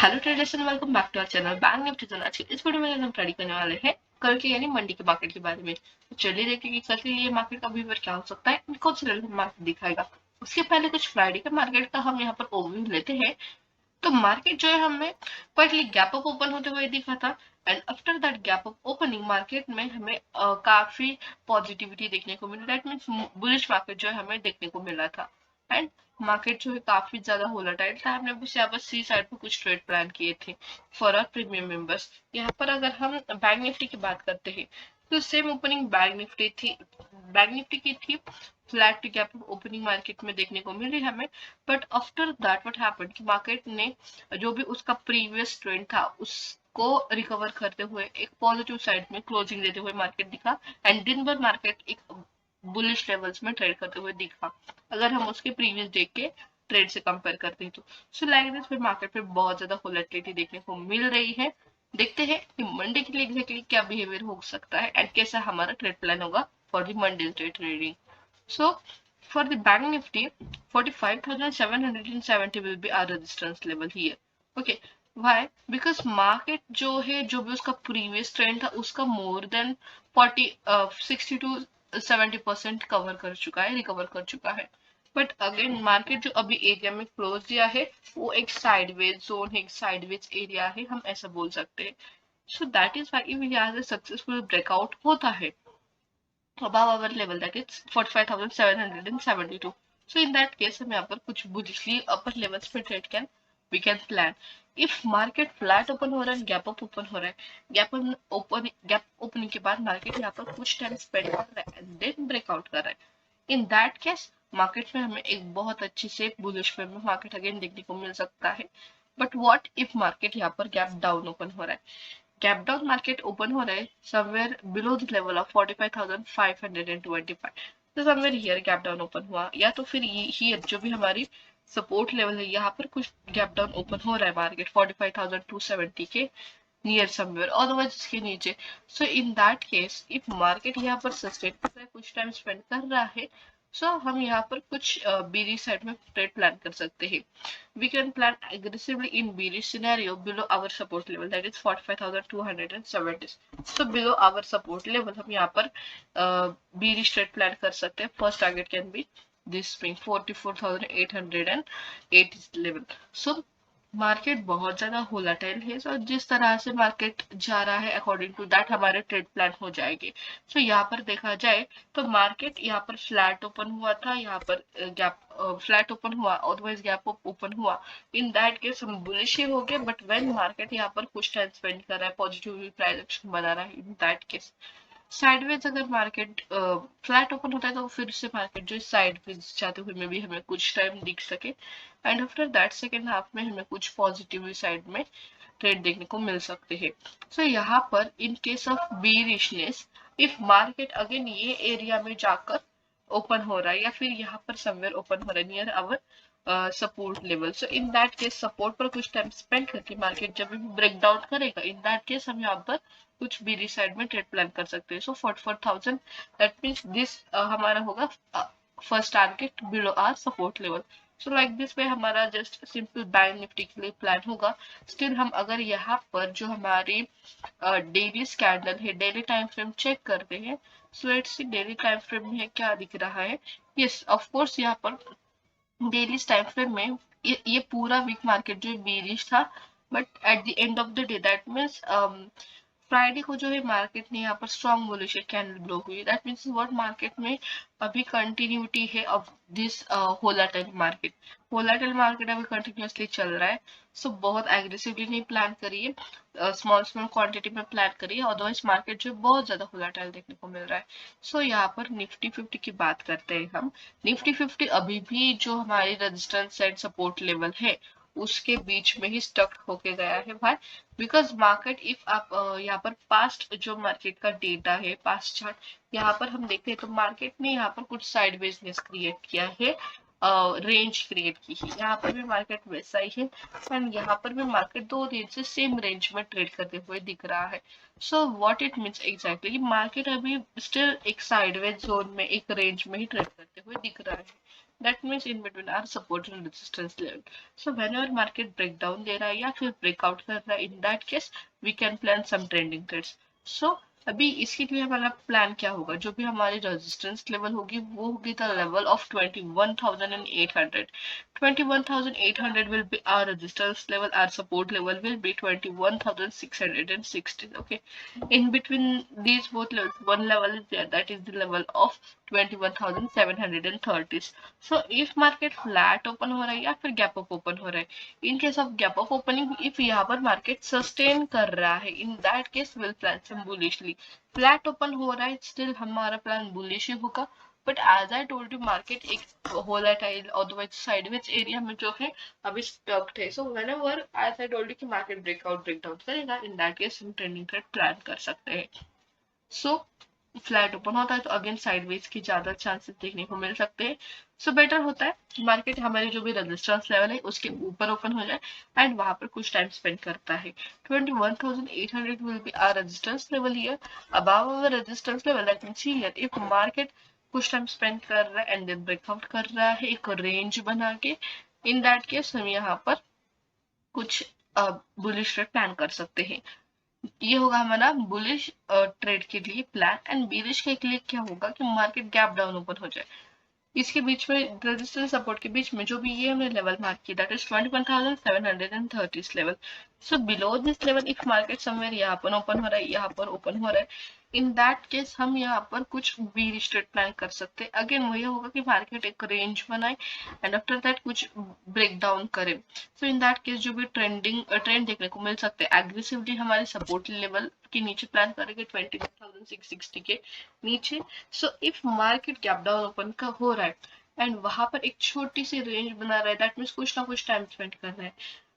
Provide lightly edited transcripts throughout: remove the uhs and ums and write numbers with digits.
Hello traders and welcome back to our channel bank nifty zone. आज इस video में हम स्टडी करने वाले हैं कल के यानी मंडी के मार्केट के बारे में। तो चलिए देखते हैं कि कल के लिए मार्केट का बिहेवियर क्या हो सकता है, कौन से लेवल मार्केट दिखाएगा। उसके पहले कुछ फ्राइडे के मार्केट का हम यहाँ पर ओवरव्यू लेते हैं। तो मार्केट जो है हमें पहले गैप अप ओपन होते हुए दिखा था and after that gap up opening market में हमें काफी पॉजिटिविटी देखने को मिली। दैट मीन्स बुलिश मार्केट जो है हमें देखने को मिला था एंड मार्केट जो है काफी ज्यादा वोलेटाइल था। हमने बस यहाँ पर सी साइड पर कुछ ट्रेड प्लान किए थे फॉर आवर प्रीमियम मेंबर्स। यहाँ पर अगर हम बैंक निफ्टी की बात करते हैं तो सेम ओपनिंग बैंक निफ्टी की थी। Flat to gap opening market में देखने को मिली हमें। But after that what happened कि मार्केट ने जो भी उसका प्रीवियस ट्रेंड था उसको रिकवर करते हुए एक पॉजिटिव साइड में क्लोजिंग देते हुए मार्केट दिखा एंड दिन भर मार्केट एक बुलिश लेवल्स में ट्रेड करते हुए दिखा अगर हम उसके प्रीवियस डे के ट्रेड से कंपेयर करते हैं तो। सो लाइक दिस फिर मार्केट पे बहुत ज्यादा वोलेटिलिटी देखने को मिल रही है। देखते हैं कि मंडे के लिए एग्जैक्टली क्या बिहेवियर हो सकता है एंड कैसा हमारा ट्रेड प्लान होगा for the Monday day trading. So for the bank nifty, 45,770 will be our resistance level here. Okay, why? Because market जो है जो भी उसका previous trend था उसका more than 60 to 70% कवर कर चुका है, रिकवर कर चुका है। बट अगेन मार्केट जो अभी एरिया में क्लोज दिया है वो एक साइडवेज जोन है, एक साइडवेज एरिया है, हम ऐसा बोल सकते हैं। सो दैट इज वाई यहाँ से सक्सेसफुल ब्रेकआउट होता है above our level, that is 45,772. So in that case हम यहाँ पर कुछ बुलिशली अपर लेवल्स पे trade can we can plan. If market flat open हो रहा है, गैप अप ओपन हो रहा है, गैप ओपनिंग के बाद मार्केट यहाँ पर कुछ टाइम स्पेंड कर रहा है एंड देन ब्रेकआउट कर रहा है, इन दैट केस मार्केट में हमें एक बहुत अच्छी से बुलिश वे में मार्केट अगेन देखने को मिल सकता है। बट व्हाट इफ मार्केट यहाँ पर गैप डाउन ओपन हो रहा है, गैप डाउन मार्केट ओपन हो रहा है somewhere below the level of 45,525। तो somewhere here gap down open हुआ या तो फिर हियर जो भी हमारी सपोर्ट लेवल है यहाँ पर कुछ गैप डाउन ओपन हो रहा है मार्केट 45,270 के नियर समवेयर अदरवाइज इसके नीचे। So in that case if market यहाँ पर सस्टेन कर रहा है, कुछ टाइम स्पेंड कर रहा है, सो हम यहाँ पर कुछ बीरी साइड में ट्रेड प्लान कर सकते हैं। We can plan aggressively in bearish scenario below our support level, that is 45,270. So below our support level हम यहाँ पर bearish trade plan कर सकते हैं। First target can be this swing 44,880 level. So market बहुत ज्यादा वोलेटाइल है, तो जिस तरह से मार्केट जा रहा है अकॉर्डिंग टू दैट हमारे ट्रेड प्लान हो जाएंगे। सो यहाँ पर देखा जाए तो मार्केट यहाँ पर फ्लैट ओपन हुआ था, यहाँ पर गैप फ्लैट ओपन हुआ अदरवाइज गैप ओपन हुआ, इन दैट केस हम बुलिश ही हो गए। बट व्हेन मार्केट यहाँ पर कुछ टाइम स्पेंड कर रहा है, पॉजिटिव प्राइस एक्शन बना रहा है, इन दैट केस साइडवेज अगर मार्केट फ्लैट ओपन होता है तो फिर से मार्केट जो साइडवेज जाते हुए में भी हमें कुछ टाइम दिख सके and after that second half में हमें कुछ पॉजिटिव साइड में ट्रेड देखने को मिल सकते हैं। सो यहाँ पर in case of bearishness if market again ये एरिया में जाकर ओपन हो रहा है या फिर यहाँ पर समवेयर ओपन हो रहा है near our support level, so in that case support पर कुछ टाइम स्पेंड करके मार्केट जब भी ब्रेक डाउन करेगा, इन दैट केस हम यहाँ पर कुछ बीरी साइड में ट्रेड प्लान कर सकते हैं। सो 44,000 दैट मीन्स दिस हमारा होगा first target below our support level. So like this way हमारा जस्ट सिंपल बैंक निफ्टी के लिए प्लान होगा। स्टिल हम अगर यहाँ पर जो हमारी डेली स्कैंडल है, डेली टाइम फ्रेम चेक करते हैं, so let's see daily time frame में क्या दिख रहा है। यस ऑफ कोर्स यहाँ पर डेली टाइम फ्रेम में ये पूरा वीक मार्केट जो बेरिश था, but at the end of the day that means Friday को जो है मार्केट ने यहाँ पर स्ट्रॉन्ग बुलिश कैंडल ब्लो हुई, दैट मीन्स व्हाट मार्केट में अभी कंटिन्यूटी है ऑफ दिस वोलाटाइल मार्केट अभी कंटिन्यूसली चल रहा है। सो बहुत एग्रेसिवली नहीं प्लान करिए, स्मॉल स्मॉल क्वांटिटी में प्लान करिए, अदरवाइज मार्केट जो बहुत ज्यादा वोलाटाइल देखने को मिल रहा है। सो यहाँ पर निफ्टी 50 की बात करते हैं हम। निफ्टी 50 अभी भी जो हमारी रेजिस्टेंस एंड सपोर्ट लेवल है उसके बीच में ही स्टक होके गया है भाई। बिकॉज मार्केट इफ आप यहाँ पर पास्ट जो मार्केट का डेटा है, पास्ट चार्ट यहाँ पर हम देखते हैं तो मार्केट ने यहाँ पर कुछ साइडवेजनेस क्रिएट किया है, रेंज क्रिएट की है। यहाँ पर भी मार्केट वैसा ही है एंड यहाँ पर भी मार्केट दो दिन से सेम रेंज में ट्रेड करते हुए दिख रहा है। So what it means exactly market अभी स्टिल एक साइडवेज जोन में एक रेंज में ही ट्रेड करते हुए दिख रहा है। That means in between our support and resistance level. So whenever market break down दे रहा है या फिर ब्रेकआउट कर रहा है, in that case we can plan some trending trades. So अभी इसके लिए हमारा प्लान क्या होगा, जो भी हमारी रेजिस्टेंस लेवल होगी वो होगी the level of 21,800। 21,800 will be our resistance level, our support level will be 21,660. Okay, in between these both levels one level is there, that is the level of 21,730. So if market flat open हो रहा है या फिर gap up open हो रहा है, in case of gap up opening, if यहाँ पर market sustain कर रहा है, in that case we'll plan some bullishly. Flat open हो रहा है, still हमारा plan bullish ही होगा, but as I told you market एक वोलेटाइल अदरवाइज साइडवेज एरिया में जो है अभी स्टक्ड है। So whenever as I told you कि मार्केट ब्रेकआउट ब्रेकडाउन करेगा, इन दैट केस हम ट्रेंडिंग ट्रेड प्लान कर सकते हैं। सो फ्लैट ओपन होता है तो अगेन साइडवेज की ज्यादा चांसेस देखने को मिल सकते हैं। सो बेटर होता है मार्केट हमारे जो भी रेजिस्टेंस लेवल है उसके ऊपर ओपन हो जाए एंड वहां पर कुछ टाइम स्पेंड करता है। 21,800 will be our resistance level here. Above our resistance level, that means here if market कुछ टाइम स्पेंड कर रहा है एंड देन ब्रेकआउट कर रहा है एक रेंज बना के, इन दैट केस हम यहाँ पर कुछ बुलिश ट्रेड प्लान कर सकते हैं। ये होगा हमारा बुलिश ट्रेड के लिए प्लान। एंड बेरिश के लिए क्या होगा कि मार्केट गैप डाउन ओपन हो जाए, इसके बीच में रेजिस्टेंस सपोर्ट के बीच में जो भी ये हमने लेवल मार्क किया that is 21,730 level. So below this level if market somewhere यहाँ पर ओपन हो रहा है, यहाँ पर ओपन हो रहा है, इन दैट केस हम यहाँ पर कुछ बीरिश ट्रेड प्लान कर सकते हैं। अगेन वही होगा कि मार्केट एक रेंज बनाए एंड आफ्टर दैट कुछ ब्रेक डाउन करे। सो इन दैट केस जो भी ट्रेंड देखने को मिल सकते हैं, एग्रेसिवली हमारे सपोर्ट लेवल के नीचे प्लान करेंगे 21,660 के नीचे। So if market gap down open का हो रहा है एंड वहां पर एक छोटी सी रेंज बना रहा है, दैट मीन्स कुछ ना कुछ टाइम स्पेंड कर रहा है,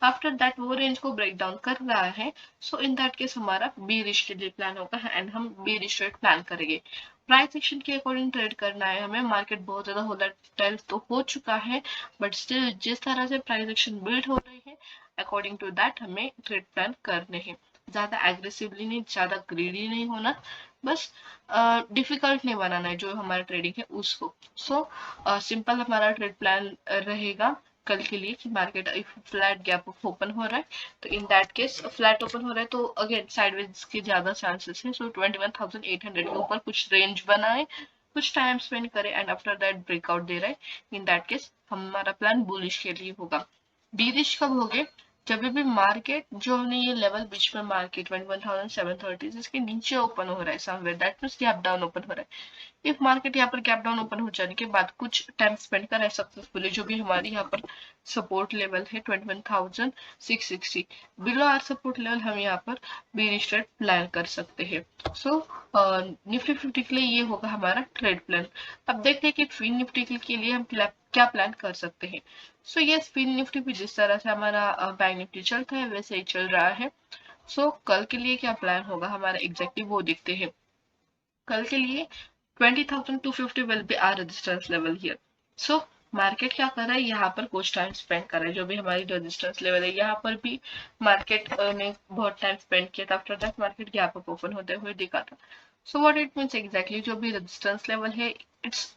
आफ्टर दैट वो रेंज को ब्रेक डाउन कर रहा है, सो इन दैट केस हमारा बीरिश के लिए प्लान होगा एंड हम बीरिश ट्रेड प्लान करेंगे। प्राइस एक्शन के अकॉर्डिंग ट्रेड करना है हमें। मार्केट बहुत ज्यादा वोलेटाइल तो हो चुका है, बट स्टिल जिस तरह से प्राइस एक्शन बिल्ड हो रही है अकॉर्डिंग टू दैट हमें ट्रेड प्लान करने हैं। ज्यादा एग्रेसिवली नहीं, ज्यादा ग्रीडी नहीं होना, बस डिफिकल्ट नहीं बनाना है जो हमारा ट्रेडिंग है उसको। सो सिंपल हमारा ट्रेड प्लान रहेगा कल के लिए कि market if flat gap open हो रहा है तो इन दैट केस फ्लैट ओपन हो रहा है तो अगेन साइडवेज के ज्यादा चांसेस है। सो 21,800 के ऊपर कुछ रेंज बनाए, कुछ टाइम स्पेंड करे एंड आफ्टर दैट ब्रेकआउट दे रहा है, इन दैट केस हमारा प्लान बुलिश के लिए होगा। बीरिश कब हो गए, जब भी मार्केट जो हमने ये लेवल बीच में मार्केट 21,730 इसके नीचे ओपन हो रहा है somewhere, that means gap down open हो रहा है। इफ मार्केट यहाँ पर गैप डाउन ओपन हो जाने के बाद कुछ टाइम स्पेंड कर रहा है सक्सेसफुली, जो भी हमारी यहाँ पर सपोर्ट लेवल है 21,660, बिलो आर सपोर्ट लेवल हम यहाँ पर बेरिश ट्रेड प्लान कर सकते हैं। सो निफ्टी 50 के लिए ये होगा हमारा ट्रेड प्लान। अब देखते हैं कि फिन निफ्टी के लिए हम क्या प्लान कर सकते हैं। सो ये फिन निफ्टी भी जिस तरह से हमारा बैंक निफ्टी चलता है वैसे ही चल रहा है। सो कल के लिए क्या प्लान होगा हमारा एग्जैक्टली वो देखते हैं। कल के लिए 20,250 will be our resistance level here. So market क्या कर रहा है, यहाँ पर कुछ टाइम स्पेंड कर रहा है, जो भी हमारी रेजिस्टेंस लेवल है यहाँ पर भी मार्केट ने बहुत टाइम स्पेंड किया था, after that market gap up open होते हुए दिखा था। So what it means exactly, जो भी रेजिस्टेंस लेवल है it's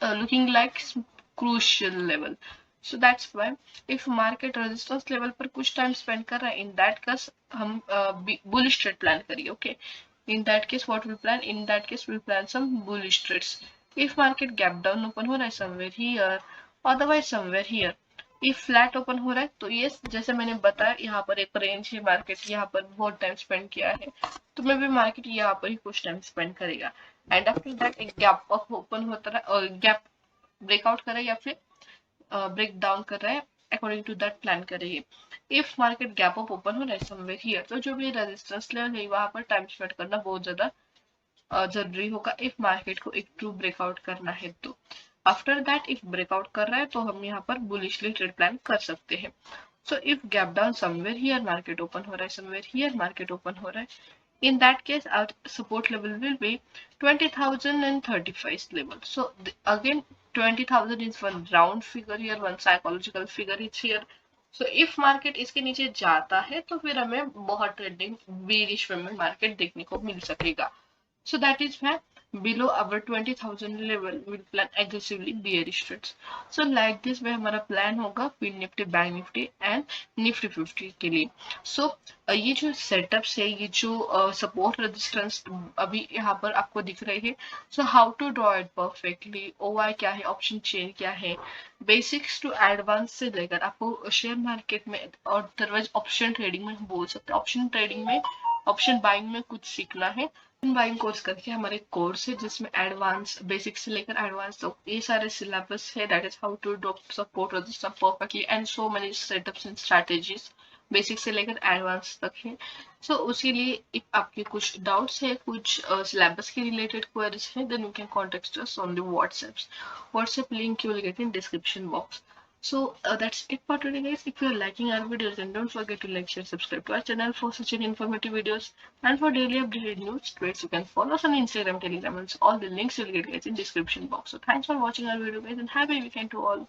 looking like crucial level. So that's why if market resistance level पर कुछ time spend कर रहा है, in that case हम bullish trade plan करिए, okay? In that case what we plan? In that case we plan some bullish trades. If market gap down open हो रहा है somewhere here, otherwise somewhere here. If flat open हो रहा है तो ये जैसे मैंने बताया यहाँ पर एक रेंज है, मार्केट यहाँ पर बहुत टाइम स्पेंड किया है, तो मे भी मार्केट यहाँ पर ही कुछ टाइम स्पेंड करेगा एंड आफ्टर दैट एक गैप ओपन होता है और गैप ब्रेकआउट करे या फिर ब्रेक डाउन कर रहा है, अकॉर्डिंग टू दैट प्लान करेंगे। If market gap up open हो रहा है समवेयर हियर, तो जो भी रेजिस्टेंस लेवल है वहां पर टाइम स्पेंड करना बहुत ज्यादा जरूरी होगा इफ मार्केट को एक ट्रू ब्रेकआउट करना है तो। आफ्टर दैट इफ ब्रेकआउट कर रहा है तो हम यहाँ पर बुलिशली ट्रेड प्लान कर सकते हैं। So if gap down somewhere here market open हो रहा है, समवेयर हियर मार्केट ओपन हो रहा है, in that case our support level will be 20,035 level. So again 20,000 is one round figure here, one psychological figure is here. So if market इसके नीचे जाता है तो फिर हमें बहुत ट्रेडिंग बेरिश में मार्केट देखने को मिल सकेगा। So that is why below our 20,000 level will plan aggressively bearish trades. So like this way हमारा plan होगा Fin Nifty, Bank Nifty and Nifty 50 के लिए. So ये जो setups है, ये जो support resistance अभी यहाँ पर आपको दिख रही है. So how to draw it perfectly, OI क्या है, option chain क्या है, बेसिक्स टू एडवांस से लेकर आपको शेयर मार्केट में और अदरवाइज ऑप्शन ट्रेडिंग में हम बोल सकते हैं. ऑप्शन ट्रेडिंग में, ऑप्शन बाइंग में कुछ सीखना है, बाइंग कोर्स करके हमारे कोर्स है जिसमें एडवांस बेसिक से लेकर एडवांस तक ये सारे सिलेबस है. That is how to do support register perfectly and so many setups and strategies basic से लेकर एडवांस तक है. सो उसके लिए if आपके कुछ डाउट्स है, कुछ सिलेबस के रिलेटेड क्वेरीज है, then you can contact us on the WhatsApp link you will get in description box. So that's it for today, guys. If you're liking our videos, then don't forget to like, share, subscribe to our channel for such an informative videos. And for daily updated news trades, you can follow us on Instagram, Telegram, and all the links you'll get guys in description box. So thanks for watching our video, guys, and happy weekend to all.